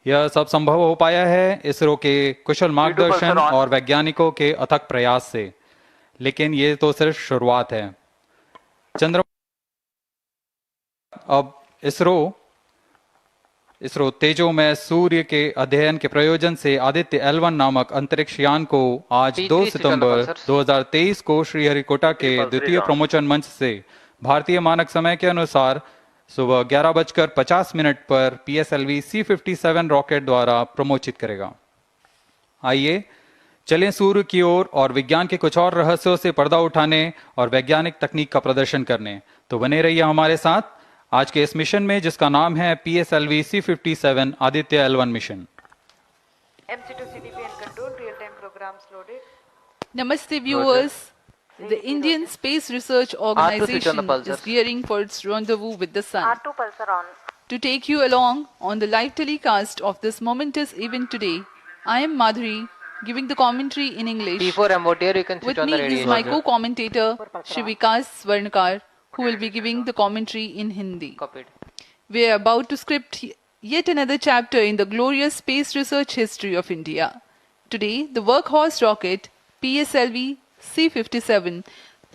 यह सब संभव हो पाया है इसरो के कुशल मार्गदर्शन और वैज्ञानिकों के अथक प्रयास से, लेकिन ये तो सिर्फ शुरुआत है। चंद्रमा अब इसरो इसरो तेजोमय सूर्य के अध्ययन के प्रयोजन से आदित्य L1 नामक अंतरिक्ष यान को आज 2 सितंबर 2023 को श्रीहरिकोटा के द्वितीय प्रमोचन मंच से भारतीय मानक समय के अनुसार सुबह 11:50 पर PSLV C-57 रॉकेट द्वारा प्रमोचित करेगा। आइए चलें सूर्य की ओर और विज्ञान के कुछ और रहस्यों से पर्दा उठाने और वैज्ञानिक तकनीक का प्रदर्शन करने। तो बने रहिए हमारे साथ आज के इस मिशन में, जिसका नाम है PSLV C-57 Aditya L1 mission. MC2CDP and control real-time programs loaded. Namaste viewers. The Indian Space Research Organization is gearing for its rendezvous with the sun. R2 pulsar on. To take you along on the live telecast of this momentous event today, I am Madhuri, giving the commentary in English. P4 MOTR, you can switch With on the me radio. is my co-commentator, Shivikas Swarnkar, who will be giving the commentary in Hindi. Copied. We are about to script yet another chapter in the glorious space research history of India. Today, the workhorse rocket PSLV C-57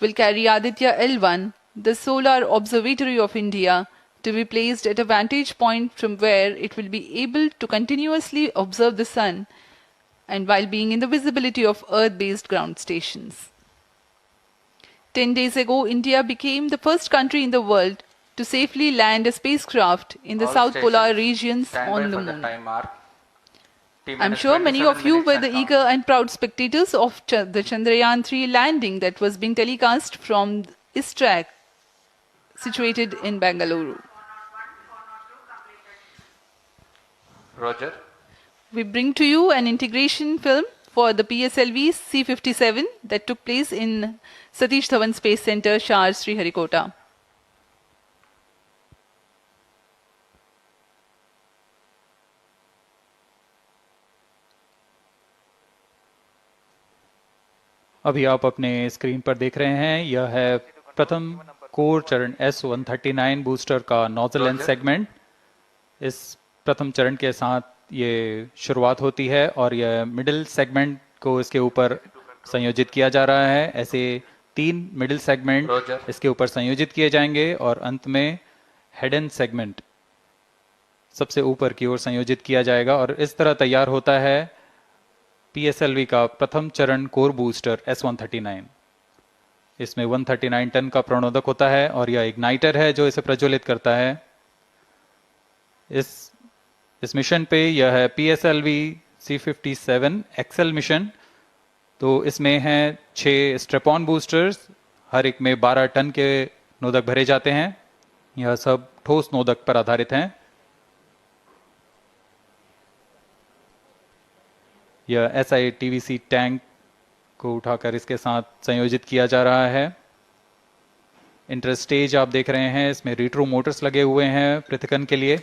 will carry Aditya L1, the solar observatory of India, to be placed at a vantage point from where it will be able to continuously observe the sun and while being in the visibility of Earth-based ground stations. 10 days ago, India became the first country in the world to safely land a spacecraft in the South Polar regions on the moon. I'm sure many of you were the eager and proud spectators of the Chandrayaan-3 landing that was being telecast from ISRO, situated in Bengaluru. Roger. We bring to you an integration film for the PSLV C-57 that took place in Satish Dhawan Space Center, Shar, Sriharikota. अभी आप अपने screen पर देख रहे हैं, यह है प्रथम कोर चरण S-139 बूस्टर का नोजल एंड सेगमेंट। इस प्रथम चरण के साथ ये शुरुआत होती है और यह मिडिल सेगमेंट को इसके ऊपर संयोजित किया जा रहा है। ऐसे 3 मिडिल सेगमेंट इसके ऊपर संयोजित किए जाएंगे और अंत में हेड एंड सेगमेंट सबसे ऊपर की ओर संयोजित किया जाएगा और इस तरह तैयार होता है PSLV का प्रथम चरण कोर बूस्टर S-139। इसमें 139 टन का प्रणोदक होता है और यह इग्नाइटर है जो इसे प्रज्वलित करता है। इस मिशन पे यह है PSLV C-57 एक्सेल मिशन। तो इसमें हैं 6 स्ट्रेपॉन बूस्टर्स, हर एक में 12 टन के नोदक भरे जाते हैं। यह सब ठोस नोदक पर आधारित हैं। यह SI-TVC टैंक को उठाकर इसके साथ संयोजित किया जा रहा है। इंटरस्टेज आप देख रहे हैं, इसमें रिट्रो मोटर्स लगे हुए हैं पृथक्करण के लिए।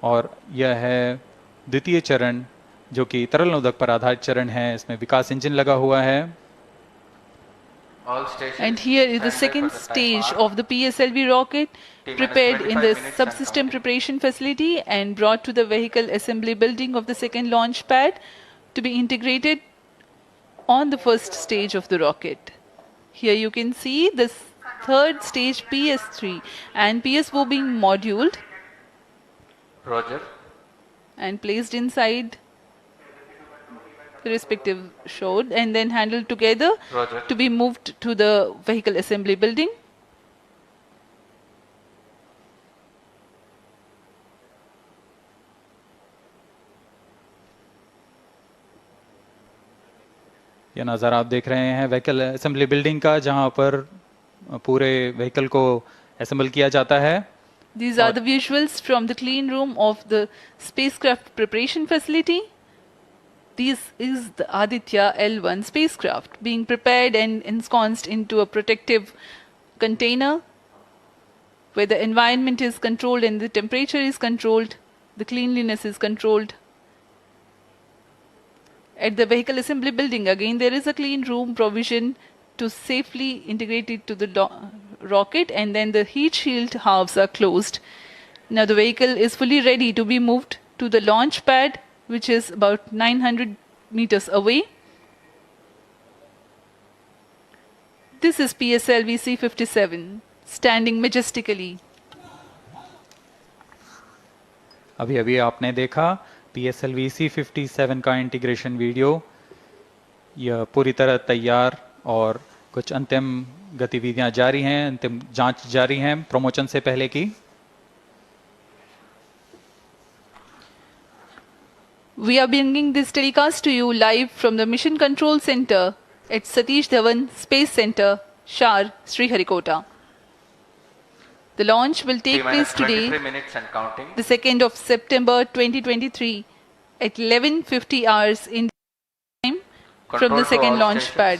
और यह है द्वितीय चरण जो कि तरल नोदक पर आधारित चरण है। इसमें विकास इंजन लगा हुआ है। And here is the second stage of the PSLV rocket, prepared in the subsystem preparation facility and brought to the vehicle assembly building of the second launch pad to be integrated on the first stage of the rocket. Here you can see the third stage PS3 and PSO being moduled and placed inside the respective shroud and then handled together to be moved to the vehicle assembly building. यह नज़ारा आप देख रहे हैं vehicle assembly building का, जहां पर पूरे व्हीकल को असेंबल किया जाता है। These are the visuals from the clean room of the spacecraft preparation facility. This is the Aditya L1 spacecraft being prepared and ensconced into a protective container where the environment is controlled and the temperature is controlled, the cleanliness is controlled. At the vehicle assembly building, again there is a clean room provision to safely integrate it to the rocket, and then the heat shield halves are closed. Now the vehicle is fully ready to be moved to the launch pad, which is about 900 meters away. This is PSLV C-57 standing majestically. अभी अभी आपने देखा PSLV C-57 का integration video. यह पूरी तरह तैयार और कुछ अंतिम गतिविधियां जारी हैं, अंतिम जांच जारी हैं प्रमोशन से पहले की। We are bringing this telecast to you live from the Mission Control Center at Satish Dhawan Space Center, Shar, Sriharikota. The launch will take place today, minutes and counting. the 2nd of September 2023 at 11:50 hours in time from Control the to second all launch stations. pad.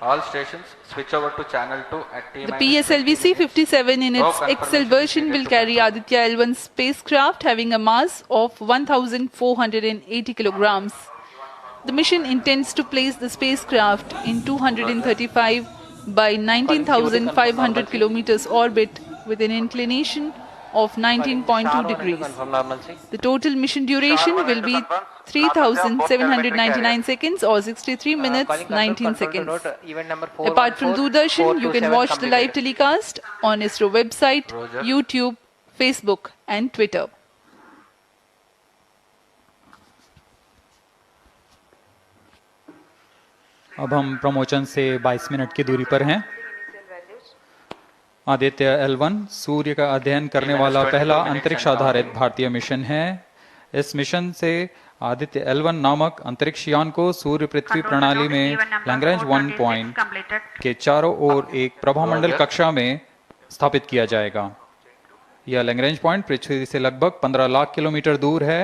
All stations switch over to channel 2 at T The minus PSLV 20 minutes. C-57 in No its confirmation XL is version needed will to carry confirm. Aditya L1 spacecraft having a mass of 1,480 kilograms. The mission intends to place the spacecraft in 235 by 19,500 kilometers orbit with an inclination of 19.2 degrees. The total mission duration will be 3,799 seconds or 63 minutes 19 seconds. Apart from Doordarshan, you can watch the live telecast on ISRO website, Roger. YouTube, Facebook and Twitter. अब हम promotion से 22 minute की दूरी पर हैं। Aditya L1 सूर्य का अध्ययन करने वाला पहला अंतरिक्ष आधारित भारतीय मिशन है। इस मिशन से आदित्य L1 नामक अंतरिक्ष यान को सूर्य पृथ्वी प्रणाली में लैग्रेंज 1 पॉइंट के चारों ओर एक प्रभामंडल कक्षा में स्थापित किया जाएगा। यह लैग्रेंज पॉइंट पृथ्वी से लगभग 15 लाख किलोमीटर दूर है।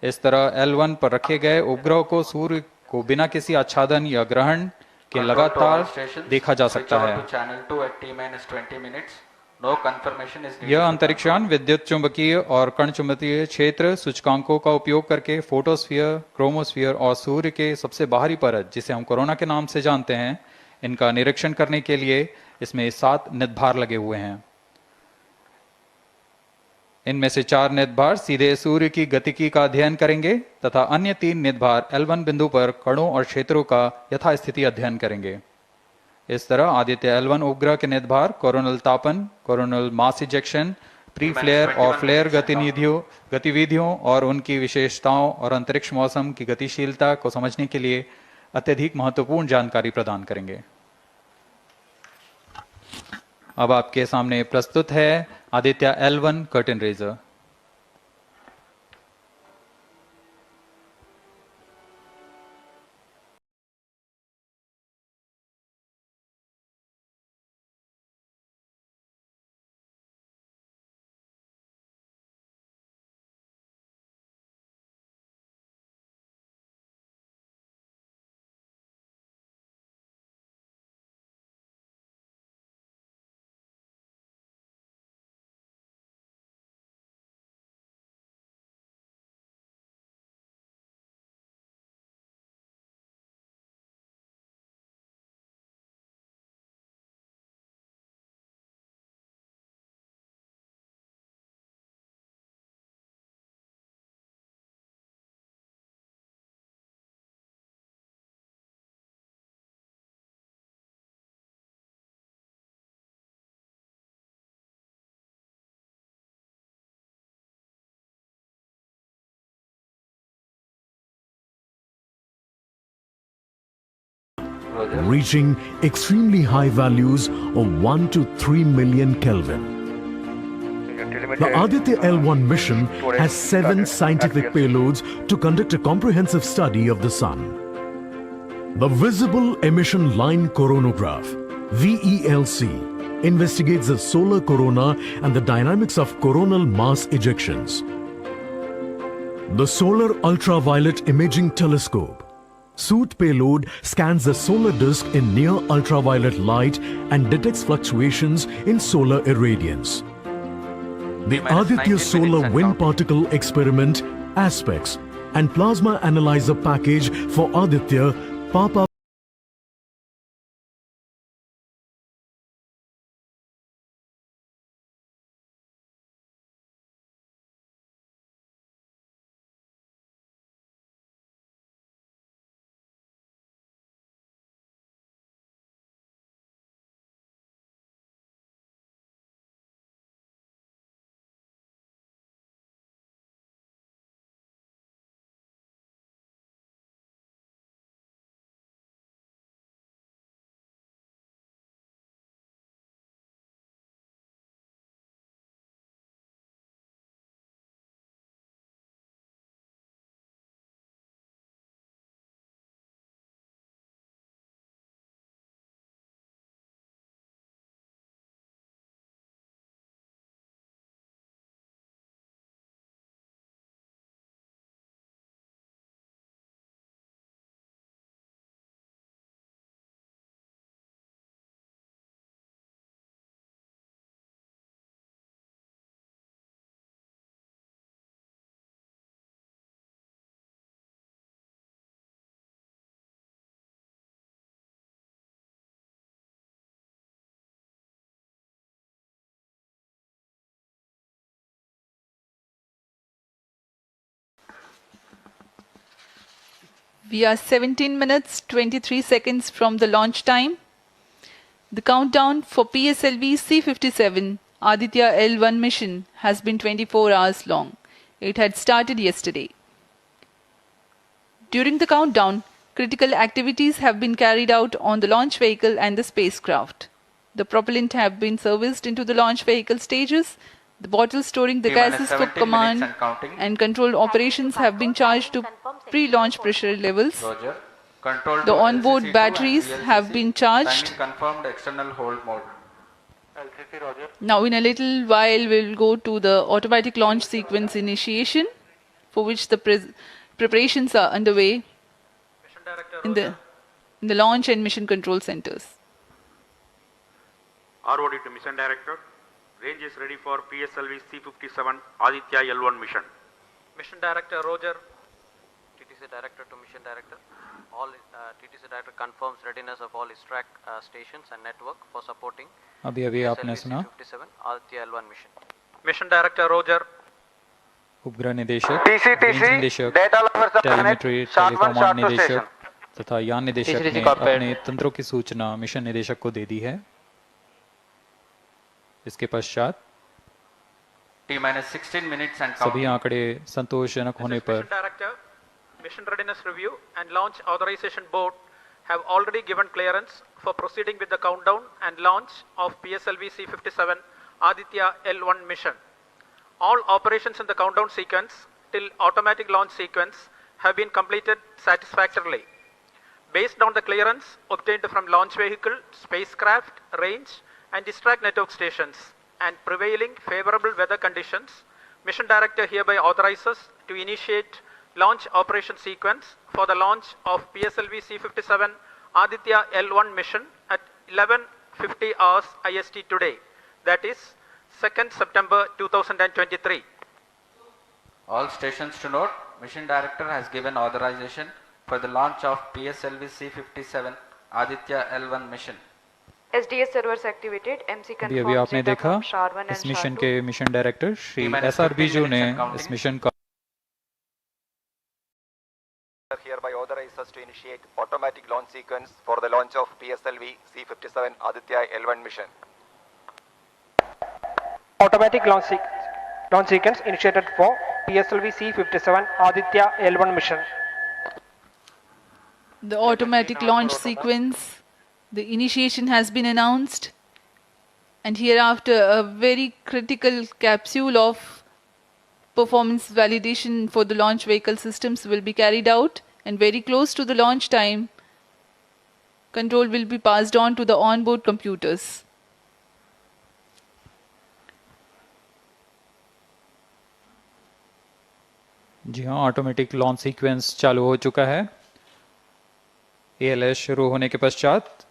इस तरह L1 पर रखे गए उपग्रह को सूर्य को बिना किसी आच्छादन या ग्रहण के लगातार देखा जा सकता है। यह अंतरिक्ष यान विद्युत चुंबकीय और कण चुंबकीय क्षेत्र सूचकांकों का उपयोग करके फोटोस्फीयर, क्रोमोस्फीयर और सूर्य के सबसे बाहरी परत, जिसे हम कोरोना के नाम से जानते हैं, इनका निरीक्षण करने के लिए इसमें 7 निदभार लगे हुए हैं। इनमें से 4 निदभार सीधे सूर्य की गतिकी का अध्ययन करेंगे तथा अन्य 3 निदभार L1 बिंदु पर कणों और क्षेत्रों का यथास्थिति अध्ययन करेंगे। इस तरह आदित्य L1 उपग्रह के निदभार कोरोनल तापन, coronal mass ejection, pre flare और फ्लेयर गतिविधियों और उनकी विशेषताओं और अंतरिक्ष मौसम की गतिशीलता को समझने के लिए अत्यधिक महत्वपूर्ण जानकारी प्रदान करेंगे। अब आपके सामने प्रस्तुत है Aditya L1 curtain raiser. reaching extremely high values of 1 to 3 million Kelvin. The Aditya L1 mission has 7 scientific payloads to conduct a comprehensive study of the Sun. The Visible Emission Line Coronagraph, VELC, investigates the solar corona and the dynamics of coronal mass ejections. The Solar Ultraviolet Imaging Telescope, SOOT payload, scans the solar disk in near ultraviolet light and detects fluctuations in solar irradiance. The Aditya Solar Wind Particle Experiment, Aspects, and Plasma Analyzer Package for Aditya Papa We are 17 minutes 23 seconds from the launch time. The countdown for PSLV C-57 Aditya L1 mission has been 24 hours long. It had started yesterday. During the countdown, critical activities have been carried out on the launch vehicle and the spacecraft. The propellant have been serviced into the launch vehicle stages. The bottles storing the gases for 17 command minutes and counting. and control operations have been charged to pre-launch pressure levels. Roger. Control The to onboard LCC2 batteries and have VLCC. been charged. Timing confirmed external hold mode. Now in a little while we'll go to the automatic launch sequence initiation, for which the preparations are underway in the launch and mission control centers. ROD to Mission Director. Range is ready for PSLV C-57 Aditya L1 mission. Mission Director Roger. TTC Director to Mission Director. All TTC Director confirms readiness of all ISRO stations and network for supporting अभी आपने सुना C-57 Aditya L1 mission. Mission Director Roger. उपग्रह निदेशक, range निदेशक, telemetry, टेलीकॉमांड निदेशक तथा यान निदेशक ने अपने तंत्रों की सूचना मिशन निदेशक को दे दी है। इसके पश्चात T-16 minutes and सभी counting. आंकड़े संतोषजनक होने पर Mission Director, Mission Readiness Review and Launch Authorization Board have already given clearance for proceeding with the countdown and launch of PSLV C-57 Aditya L1 mission. All operations in the countdown sequence till automatic launch sequence have been completed satisfactorily. Based on the clearance obtained from launch vehicle, spacecraft, range and distract network stations and prevailing favorable weather conditions, Mission Director hereby authorizes to initiate launch operation sequence for the launch of PSLV C-57 Aditya L1 mission at 11:50 hours IST today, that is 2nd September 2023. All stations to note, Mission Director has given authorization for the launch of PSLV C-57 Aditya L1 mission. SDS servers activated. MC अभी confirms आपने data देखा from SHAR-1 and इस mission SHAR-2. के mission director Shri T-minus S R 15 Biju ने minutes and counting. इस mission का Hereby authorizes to initiate automatic launch sequence for the launch of PSLV C-57 Aditya L1 mission. Automatic launch sequence initiated for PSLV C-57 Aditya L1 mission. The automatic launch sequence, the initiation has been announced, and hereafter a very critical capsule of performance validation for the launch vehicle systems will be carried out, and very close to the launch time, control will be passed on to the onboard computers. जी हाँ, automatic launch sequence चालू हो चुका है। ALS शुरू होने के पश्चात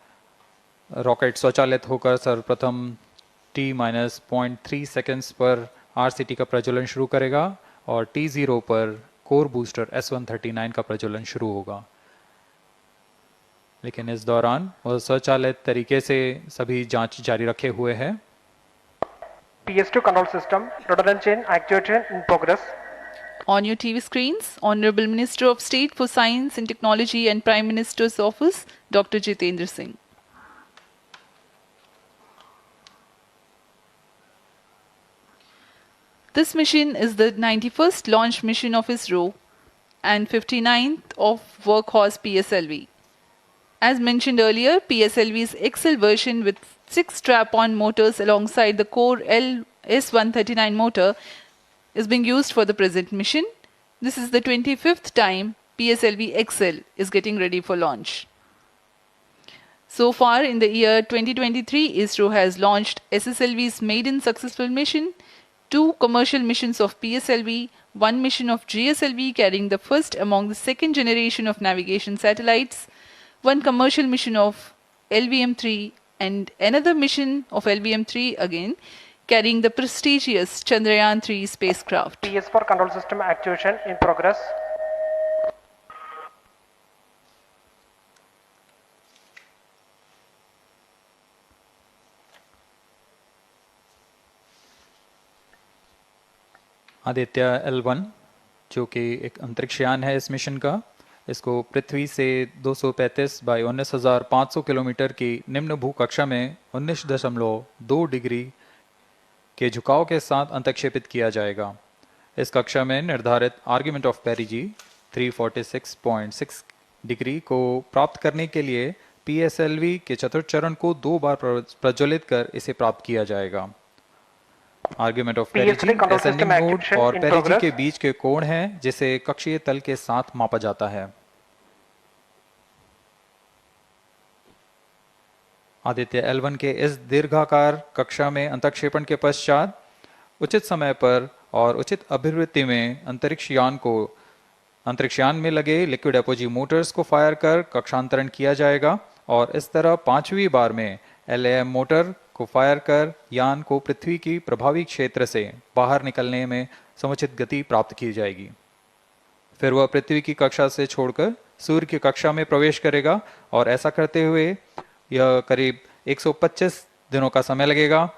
rocket स्वचालित होकर सर्वप्रथम T-0.3 सेकेंड्स पर RCT का प्रज्वलन शुरू करेगा और T0 पर कोर बूस्टर S139 का प्रज्वलन शुरू होगा। लेकिन इस दौरान वह स्वचालित तरीके से सभी जांच जारी रखे हुए है। PS2 control system, rudder chain actuation in progress. On your TV screens, Honorable Minister of State for Science and Technology and Prime Minister's Office, Dr. Jitendra Singh. This mission is the 91st launch mission of ISRO and 59th of Workhorse PSLV. As mentioned earlier, PSLV's XL version with 6 strap-on motors alongside the core S139 motor is being used for the present mission. This is the 25th time PSLV XL is getting ready for launch. So far in the year 2023, ISRO has launched SSLV's maiden successful mission, 2 commercial missions of PSLV, 1 mission of GSLV carrying the first among the second generation of navigation satellites, 1 commercial mission of LVM-3 and another mission of LVM-3 again carrying the prestigious Chandrayaan-3 spacecraft. PS4 control system actuation in progress. Aditya L1 जो कि एक अंतरिक्ष यान है इस mission का, इसको पृथ्वी से 235 बाई 19,500 किलोमीटर की निम्न भूकक्षा में 19.2 डिग्री के झुकाव के साथ अंतक्षेपित किया जाएगा। इस कक्षा में निर्धारित आर्ग्यूमेंट ऑफ पेरिजी 346.6 डिग्री को प्राप्त करने के लिए PSLV के चतुर्थ चरण को 2 बार प्रज्वलित कर इसे प्राप्त किया जाएगा। आर्ग्यूमेंट ऑफ पेरिजी असेंडिंग मोड और पेरिजी के बीच के कोण है जिसे कक्षीय तल के साथ मापा जाता है। आदित्य L1 के इस दीर्घाकार कक्षा में अंतक्षेपण के पश्चात उचित समय पर और उचित अभिवृत्ति में अंतरिक्ष यान में लगे लिक्विड एपोजी मोटर्स को फायर कर कक्षांतरण किया जाएगा और इस तरह 5वीं बार में LAM मोटर को फायर कर यान को पृथ्वी की प्रभावी क्षेत्र से बाहर निकलने में समुचित गति प्राप्त की जाएगी। फिर वह पृथ्वी की कक्षा से छोड़कर सूर्य की कक्षा में प्रवेश करेगा और ऐसा करते हुए यह करीब 125 दिनों का समय लगेगा।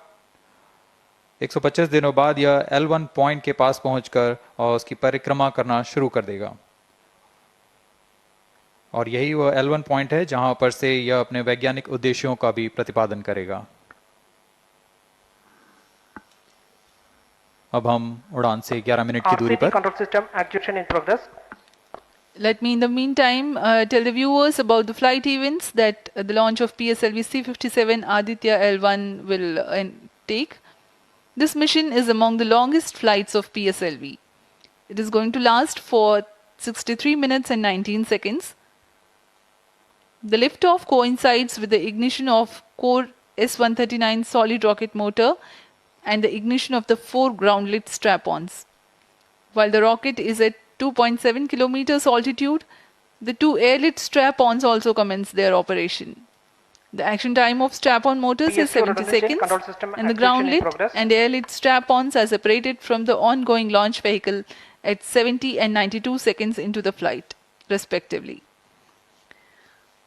125 दिनों बाद यह L1 पॉइंट के पास पहुंचकर और उसकी परिक्रमा करना शुरू कर देगा और यही वह L1 पॉइंट है जहां पर से यह अपने वैज्ञानिक उद्देश्यों का भी प्रतिपादन करेगा। अब हम उड़ान से 11 मिनट की दूरी पर control system actuation in progress. Let me in the meantime tell the viewers about the flight events that the launch of PSLV C-57 Aditya L1 will take. This mission is among the longest flights of PSLV. It is going to last for 63 minutes and 19 seconds. The liftoff coincides with the ignition of core S-139 solid rocket motor and the ignition of the 4 ground-lit strap-ons. While the rocket is at 2.7 kilometers altitude, the 2 air-lit strap-ons also commence their operation. The action time of strap-on motors is 70 seconds and the ground-lit and air-lit strap-ons are separated from the ongoing launch vehicle at 70 and 92 seconds into the flight, respectively.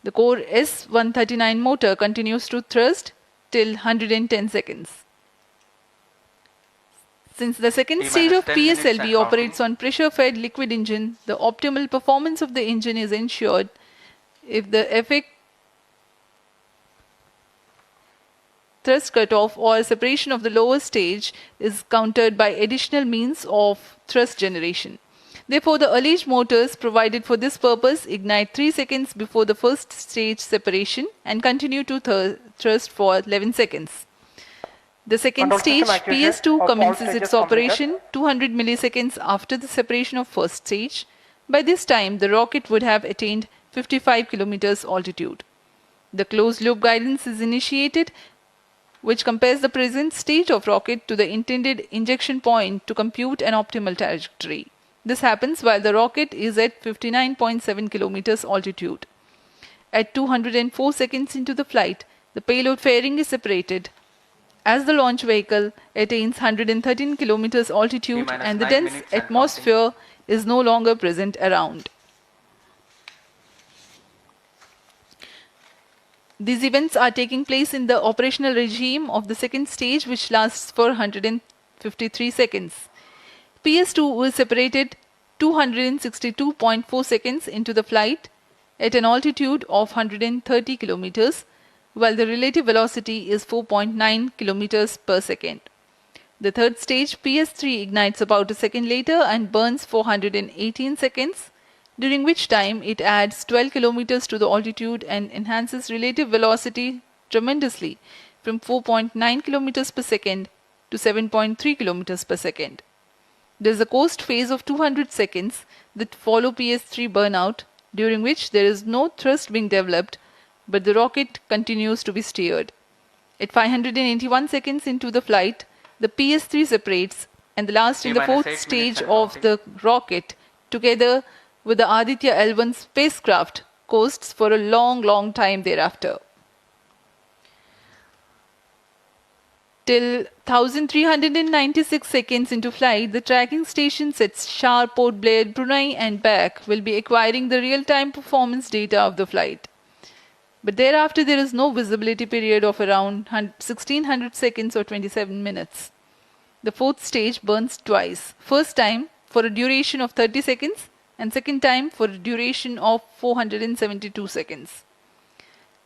The core S-139 motor continues to thrust till 110 seconds. Since the second stage of PSLV operates on pressure-fed liquid engine, the optimal performance of the engine is ensured if the effect thrust cutoff or separation of the lower stage is countered by additional means of thrust generation. Therefore, the alleged motors provided for this purpose ignite 3 seconds before the first stage separation and continue to thrust for 11 seconds. The second stage, PS2, commences its operation 200 milliseconds after the separation of first stage. By this time, the rocket would have attained 55 kilometers altitude. The closed-loop guidance is initiated, which compares the present state of rocket to the intended injection point to compute an optimal trajectory. This happens while the rocket is at 59.7 kilometers altitude. At 204 seconds into the flight, the payload fairing is separated as the launch vehicle attains 113 kilometers altitude and the dense atmosphere is no longer present around. These events are taking place in the operational regime of the second stage, which lasts for 153 seconds. PS2 was separated 262.4 seconds into the flight at an altitude of 130 kilometers, while the relative velocity is 4.9 kilometers per second. The third stage, PS3, ignites about a second later and burns for 118 seconds, during which time it adds 12 kilometers to the altitude and enhances relative velocity tremendously from 4.9 kilometers per second to 7.3 kilometers per second. There is a coast phase of 200 seconds that follow PS3 burnout, during which there is no thrust being developed, but the rocket continues to be steered. At 581 seconds into the flight, the PS3 separates and the last in the fourth stage of the rocket, together with the Aditya L1 spacecraft, coasts for a long time thereafter. Till 1396 seconds into flight, the tracking stations at Shar, Port Blair, Brunei and back will be acquiring the real-time performance data of the flight. But thereafter there is no visibility period of around 1600 seconds or 27 minutes. The fourth stage burns twice. First time for a duration of 30 seconds and second time for a duration of 472 seconds.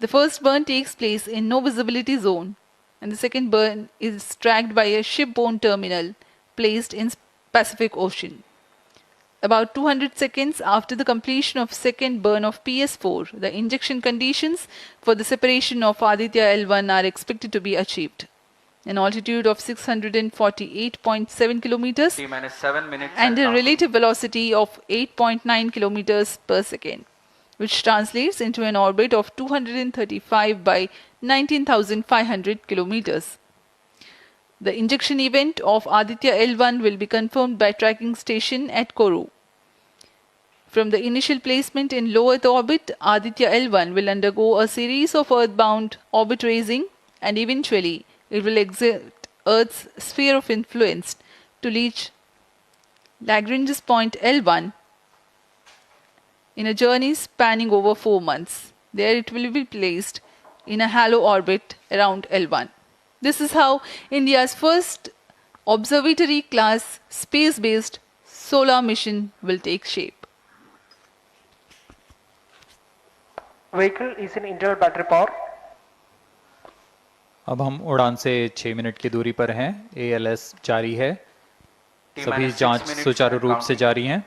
The first burn takes place in no visibility zone, and the second burn is tracked by a shipborne terminal placed in Pacific Ocean. About 200 seconds after the completion of second burn of PS4, the injection conditions for the separation of Aditya L1 are expected to be achieved. An altitude of 648.7 kilometers T minus 7 minutes and a counting. relative velocity of 8.9 kilometers per second, which translates into an orbit of 235 by 19,500 kilometers. The injection event of Aditya L1 will be confirmed by tracking station at Kourou. From the initial placement in low Earth orbit, Aditya L1 will undergo a series of earthbound orbit raising, and eventually it will exit Earth's sphere of influence to reach Lagrange's point L1 in a journey spanning over 4 months. There it will be placed in a halo orbit around L1. This is how India's first observatory class space-based solar mission will take shape. Vehicle is in internal battery power. अब हम उड़ान से 6 minute की दूरी पर हैं। ALS जारी है। T सभी minus 6 जांच minutes सुचारू and रूप से counting. जारी हैं।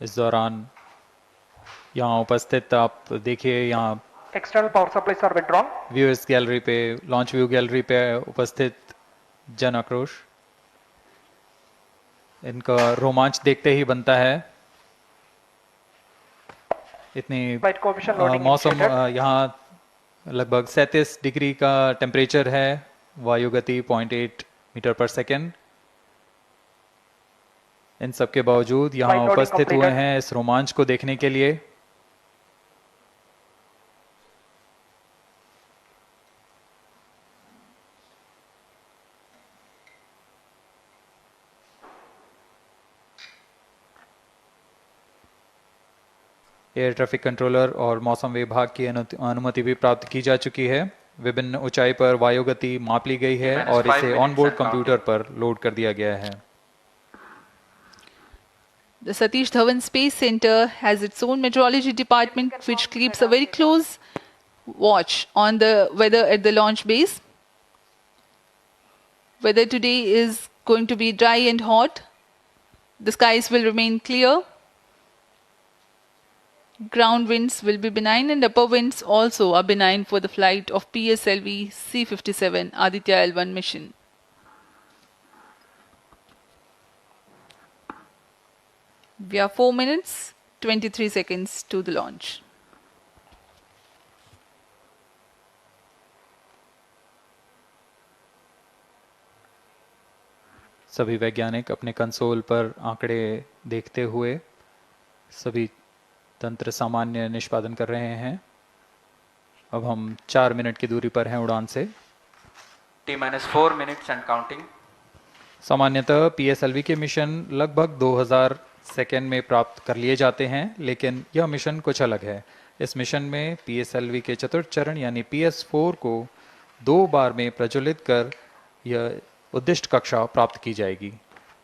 इस दौरान यहाँ उपस्थित आप देखिए, यहाँ External power supplies are withdrawn. Viewers gallery पे, लॉन्च व्यू गैलरी पे उपस्थित जन आक्रोश, इनका रोमांच देखते ही बनता है। इतनी Flight coefficient loading मौसम initiated. यहाँ लगभग 37 डिग्री का टेम्परेचर है, वायु गति 0.8 मीटर पर सेकेंड। इन सब के बावजूद यहाँ Flight loading उपस्थित हुए completed. हैं इस रोमांच को देखने के लिए। एयर ट्रैफिक कंट्रोलर और मौसम विभाग की अनुमति भी प्राप्त की जा चुकी है। विभिन्न ऊंचाई पर वायु गति माप ली गई है और इसे ऑनबोर्ड कंप्यूटर पर लोड कर दिया गया है। The Satish Dhawan Space Center has its own meteorology department which keeps a very close watch on the weather at the launch base. Weather today is going to be dry and hot. The skies will remain clear. Ground winds will be benign and upper winds also are benign for the flight of PSLV C-57 Aditya L1 mission. We are 4 minutes, 23 seconds to the launch. सभी वैज्ञानिक अपने console पर आंकड़े देखते हुए सभी तंत्र सामान्य निष्पादन कर रहे हैं। अब हम 4 मिनट की दूरी पर हैं उड़ान से। T minus 4 minutes and counting. सामान्यतः PSLV के मिशन लगभग 2000 सेकेंड में प्राप्त कर लिए जाते हैं, लेकिन यह मिशन कुछ अलग है। इस मिशन में PSLV के चतुर्थ चरण यानी PS4 को 2 बार में प्रज्वलित कर यह उद्दिष्ट कक्षा प्राप्त की जाएगी।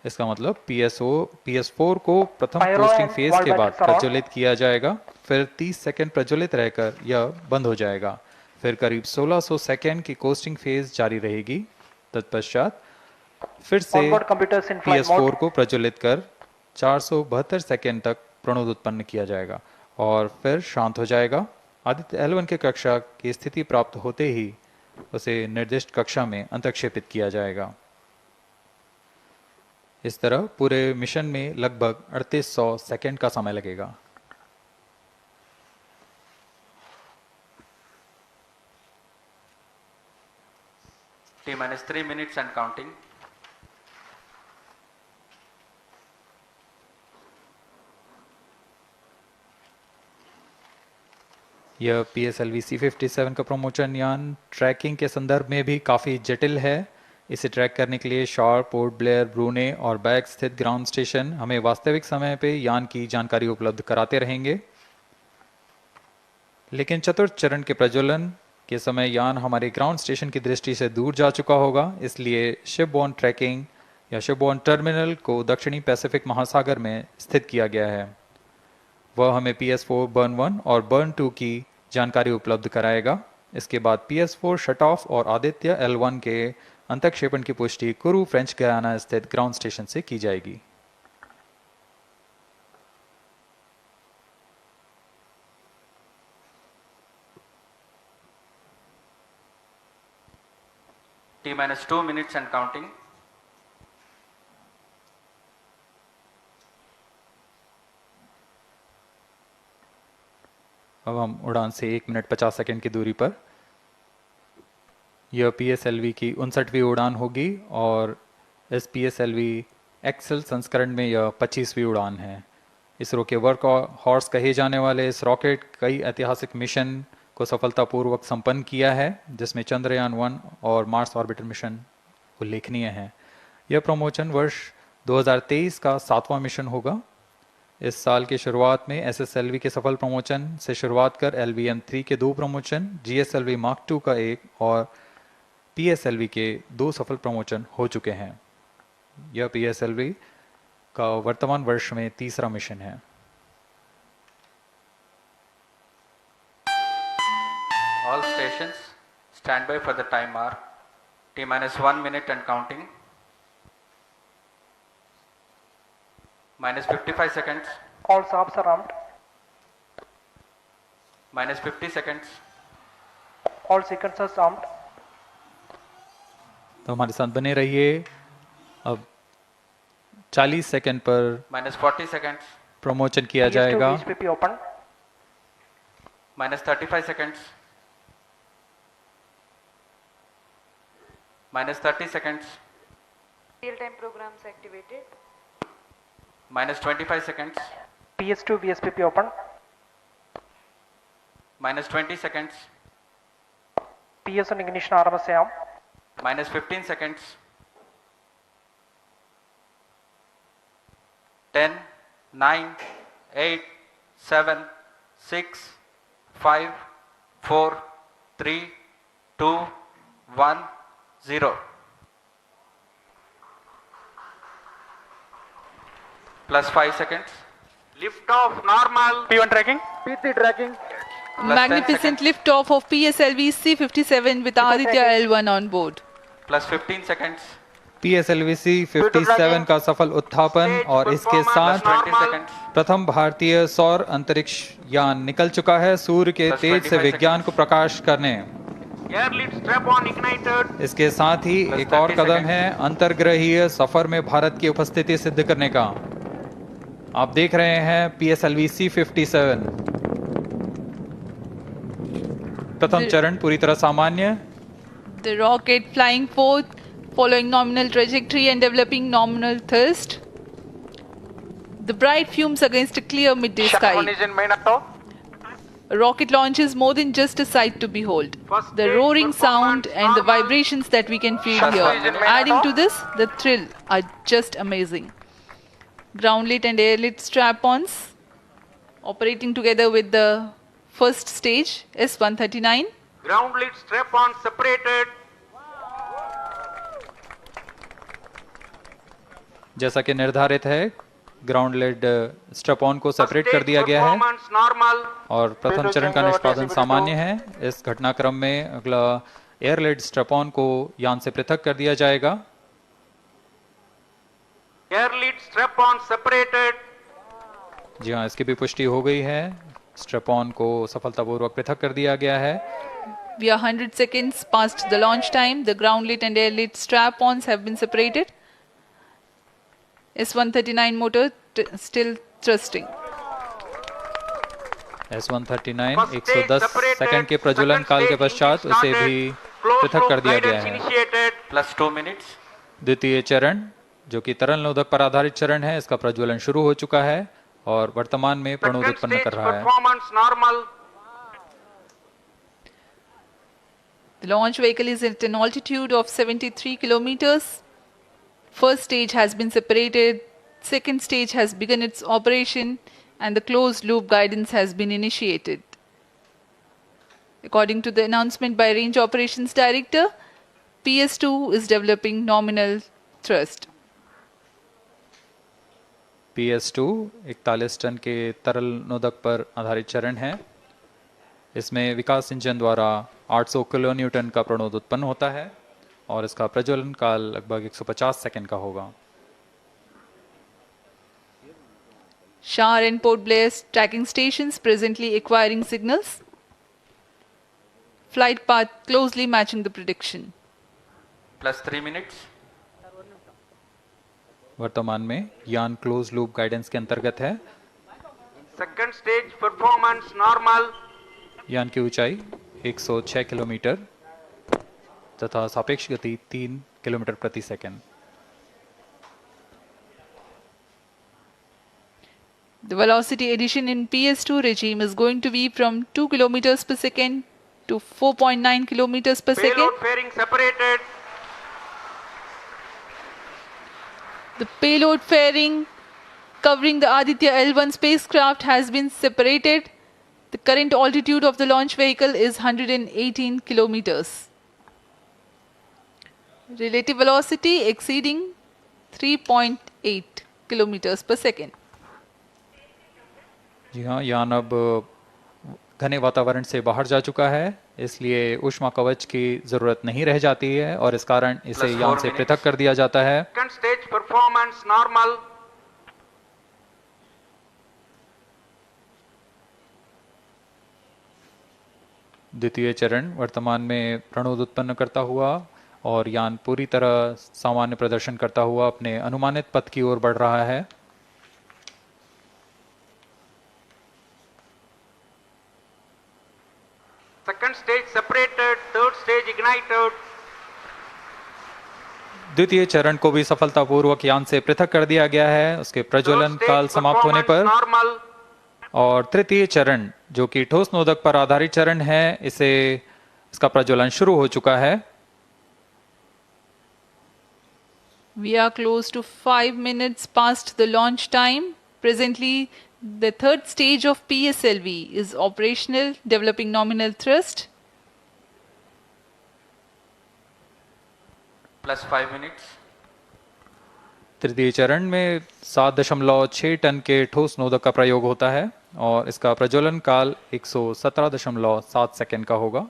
इसका मतलब PS4 को प्रथम कोस्टिंग फेज के बाद प्रज्वलित किया जाएगा, फिर 30 सेकेंड प्रज्वलित रहकर यह बंद हो जाएगा, फिर करीब 1600 सेकेंड की कोस्टिंग फेज जारी रहेगी। तत्पश्चात फिर से PS4 को प्रज्वलित कर 472 सेकेंड तक प्रणोद उत्पन्न किया जाएगा और फिर शांत हो जाएगा। आदित्य L1 के कक्षा की स्थिति प्राप्त होते ही उसे निर्दिष्ट कक्षा में अंतक्षेपित किया जाएगा। इस तरह पूरे मिशन में लगभग 3800 सेकेंड का समय लगेगा। T minus 3 minutes and counting. यह PSLV C-57 का प्रमोशन यान ट्रैकिंग के संदर्भ में भी काफ़ी जटिल है। इसे ट्रैक करने के लिए शॉर, पोर्ट ब्लेयर, ब्रूने और बैग स्थित ग्राउंड स्टेशन हमें वास्तविक समय पे यान की जानकारी उपलब्ध कराते रहेंगे, लेकिन चतुर्थ चरण के प्रज्वलन के समय यान हमारे ग्राउंड स्टेशन की दृष्टि से दूर जा चुका होगा। इसलिए शिपबोर्न ट्रैकिंग या शिपबोर्न टर्मिनल को दक्षिणी पैसिफिक महासागर में स्थित किया गया है। वह हमें PS4 बर्न 1 और बर्न 2 की जानकारी उपलब्ध कराएगा। इसके बाद PS4 शट ऑफ और आदित्य L1 के अंतक्षेपण की पुष्टि कुरु फ्रेंच गयाना स्थित ग्राउंड स्टेशन से की जाएगी। T-2 minutes and counting. अब हम उड़ान से 1 मिनट 50 सेकंड की दूरी पर। यह PSLV की 59वीं उड़ान होगी और इस PSLV एक्सेल संस्करण में यह 25वीं उड़ान है। इसरो के वर्क हॉर्स कहे जाने वाले इस रॉकेट कई ऐतिहासिक मिशन को सफलतापूर्वक संपन्न किया है, जिसमें चंद्रयान 1 और मार्स ऑर्बिटर मिशन उल्लेखनीय हैं। यह प्रमोशन वर्ष 2023 का 7वां मिशन होगा। इस साल की शुरुआत में SSLV के सफल प्रमोशन से शुरुआत कर LVM-3 के 2 प्रमोशन, GSLV Mark II का 1 और PSLV के 2 सफल प्रमोशन हो चुके हैं। यह PSLV का वर्तमान वर्ष में 3रा मिशन है। All stations stand by for the time hour. T-1 minute and counting. -55 seconds. All subs are armed. -50 seconds. All sequencers armed. तो हमारे साथ बने रहिए। अब 40 सेकंड पर -40 seconds. प्रमोशन किया PS2 जाएगा। VSPP open. -35 seconds. -30 seconds. Real-time programs activated. -25 seconds. PS2 VSPP open. -20 seconds. PS1 ignition RMS arm. -15 seconds. 10, 9, 8, 7, 6, 5, 4, 3, 2, 1, 0. +5 seconds. Lift off normal. P1 tracking. PT tracking. +10 Magnificent seconds. liftoff of PSLV C-57 with Aditya L1 on board. +15 seconds. PSLV C-57 का सफल उत्थापन और इसके साथ +20 seconds. प्रथम भारतीय सौर अंतरिक्ष यान निकल चुका है सूर्य के Plus तेज से 25 विज्ञान को प्रकाश करने। Air lead strap on ignited. इसके साथ ही Plus एक और 30 कदम seconds. है अंतर्ग्रहीय सफर में भारत की उपस्थिति सिद्ध करने का। आप देख रहे हैं PSLV C-57 प्रथम चरण पूरी तरह सामान्य। The rocket flying forth, following nominal trajectory and developing nominal thrust. The bright fumes against a clear midday sky. Engine main auto. A rocket launch is more than just a sight to behold. First The stage roaring sound performance and the normal. vibrations that we can feel First here. stage in main Adding auto. to this, the thrill are just amazing. Ground lit and air lit strap-ons operating together with the first stage S-139. Ground lead strap on separated. जैसा कि निर्धारित है ground lead स्ट्रप on को separate कर दिया गया है Performance normal. और प्रथम चरण का निष्पादन सामान्य है। इस घटनाक्रम में अगला एयर लेड स्ट्रप ऑन को यान से पृथक कर दिया जाएगा। Air lead strap on separated. जी हाँ, इसकी भी पुष्टि हो गई है। स्ट्रप ऑन को सफलतापूर्वक पृथक कर दिया गया है। We are 100 seconds past the launch time. The ground lit and air lit strap-ons have been separated. S-139 motor still thrusting. S-139 First stage 110 separated. Second के प्रज्वलन Second काल के stage पश्चात engine उसे started. भी Closed पृथक कर loop दिया गया guidance है। initiated. +2 minutes. द्वितीय चरण जो कि तरल नोदक पर आधारित चरण है, इसका प्रज्वलन शुरू हो चुका है और वर्तमान में प्रणोद Second उत्पन्न stage कर रहा है। performance normal. The launch vehicle is at an altitude of 73 kilometers. First stage has been separated. Second stage has begun its operation and the closed loop guidance has been initiated. According to the announcement by Range Operations Director, PS2 is developing nominal thrust. PS2 41 ton के तरल नोदक पर आधारित चरण है। इसमें विकास engine द्वारा 800 kilo Newton का प्रणोद उत्पन्न होता है और इसका प्रज्वलन काल लगभग 150 सेकंड का होगा। Shar and Port Blair's tracking stations presently acquiring signals. Flight path closely matching the prediction. Plus 3 minutes. वर्तमान में यान क्लोज लूप गाइडेंस के अंतर्गत है। Second stage performance normal. यान की ऊंचाई 106 किलोमीटर तथा सापेक्ष गति 3 किलोमीटर प्रति second. The velocity addition in PS2 regime is going to be from 2 kilometers per second to 4.9 kilometers per second. Payload fairing separated. The payload fairing covering the Aditya L1 spacecraft has been separated. The current altitude of the launch vehicle is 118 kilometers. Relative velocity exceeding 3.8 kilometers per second. जी हाँ, यान अब घने वातावरण से बाहर जा चुका है, इसलिए ऊष्मा कवच की जरूरत नहीं रह जाती है और इस कारण इसे Plus यान 4 से minutes. पृथक कर दिया जाता है। Second stage performance normal. द्वितीय चरण वर्तमान में प्रणोद उत्पन्न करता हुआ और यान पूरी तरह सामान्य प्रदर्शन करता हुआ अपने अनुमानित पथ की ओर बढ़ रहा है। Second stage separated. Third stage ignited. द्वितीय चरण को भी सफलतापूर्वक यान से पृथक कर दिया गया है उसके प्रज्वलन Third काल stage समाप्त होने पर। performance normal. और तृतीय चरण जो कि ठोस नोदक पर आधारित चरण है, इसका प्रज्वलन शुरू हो चुका है। We are close to 5 minutes past the launch time. Presently, the third stage of PSLV is operational, developing nominal thrust. Plus 5 minutes. तृतीय चरण में 7.6 टन के ठोस नोदक का प्रयोग होता है और इसका प्रज्वलन काल 117.7 सेकंड का होगा।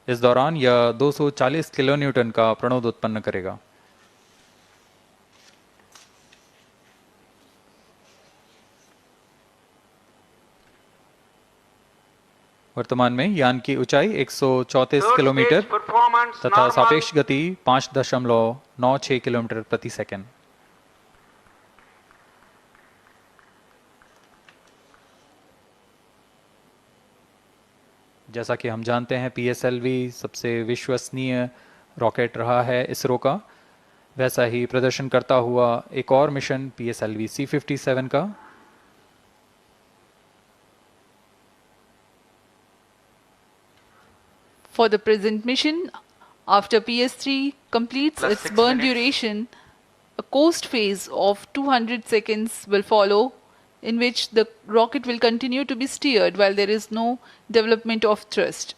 इस दौरान यह 240 किलो न्यूटन का प्रणोद उत्पन्न करेगा। वर्तमान में यान की ऊंचाई 134 Third किलोमीटर stage performance तथा normal. सापेक्ष गति 5.96 किलोमीटर प्रति सेकंड। जैसा कि हम जानते हैं PSLV सबसे विश्वसनीय रॉकेट रहा है इसरो का, वैसा ही प्रदर्शन करता हुआ एक और मिशन PSLV C57 का। For the present mission, after PS3 completes Plus its 6 burn minutes. duration, a coast phase of 200 seconds will follow, in which the rocket will continue to be steered while there is no development of thrust.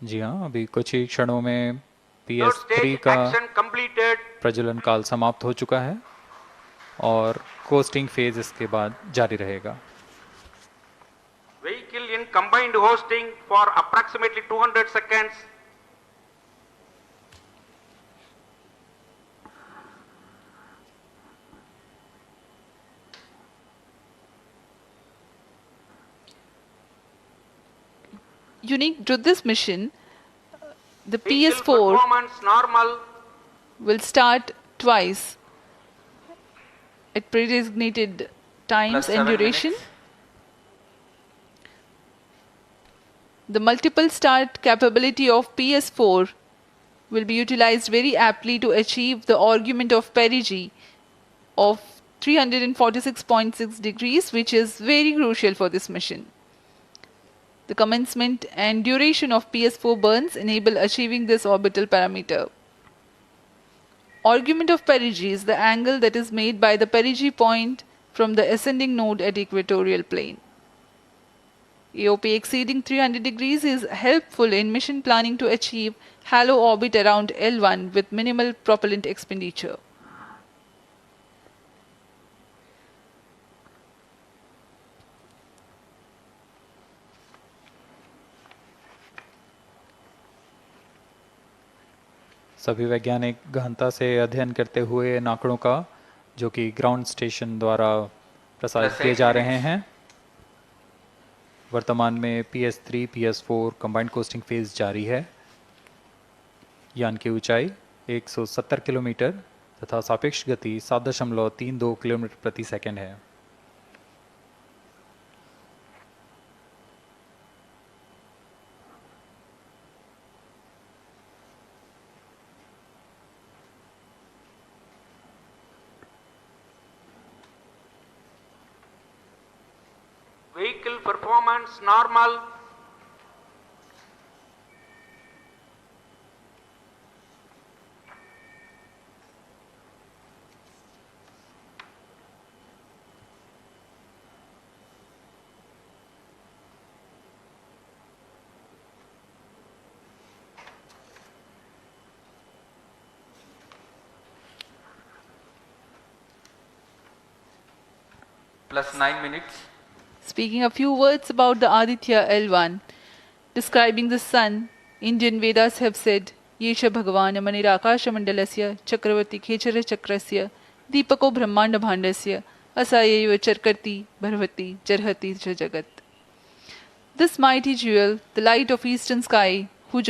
जी हाँ, अभी कुछ ही क्षणों में Third PS3 stage का action completed. प्रज्वलन काल समाप्त हो चुका है और कोस्टिंग फेज इसके बाद जारी रहेगा। Vehicle in combined hosting for approximately 200 seconds. Unique to this mission, the Vehicle PS4 performance normal. will start twice at pre-designated times Plus and 7 duration. minutes. The multiple start capability of PS4 will be utilized very aptly to achieve the argument of perigee of 346.6 degrees, which is very crucial for this mission. The commencement and duration of PS4 burns enable achieving this orbital parameter. Argument of perigee is the angle that is made by the perigee point from the ascending node at equatorial plane. AOP exceeding 300 degrees is helpful in mission planning to achieve halo orbit around L1 with minimal propellant expenditure. सभी वैज्ञानिक गहनता से अध्ययन करते हुए इन आंकड़ों का जो कि ग्राउंड स्टेशन द्वारा प्रसारित किए जा रहे हैं। वर्तमान में PS3 PS4 combined costing phase जारी है। यान की ऊंचाई 170 किलोमीटर तथा सापेक्ष गति 7.32 किलोमीटर प्रति सेकंड है। Vehicle performance normal. Plus 9 minutes. Speaking a few words about the Aditya L1, describing the sun, Indian Vedas have said, Yesha Bhagavan Manirakasha Mandalasya Chakravarti Khechara Chakrasya Deepako Brahmanda Bhandasya Asayeva Charkarti Bharvati Jarhati Jagat. This mighty jewel, the light of eastern sky, who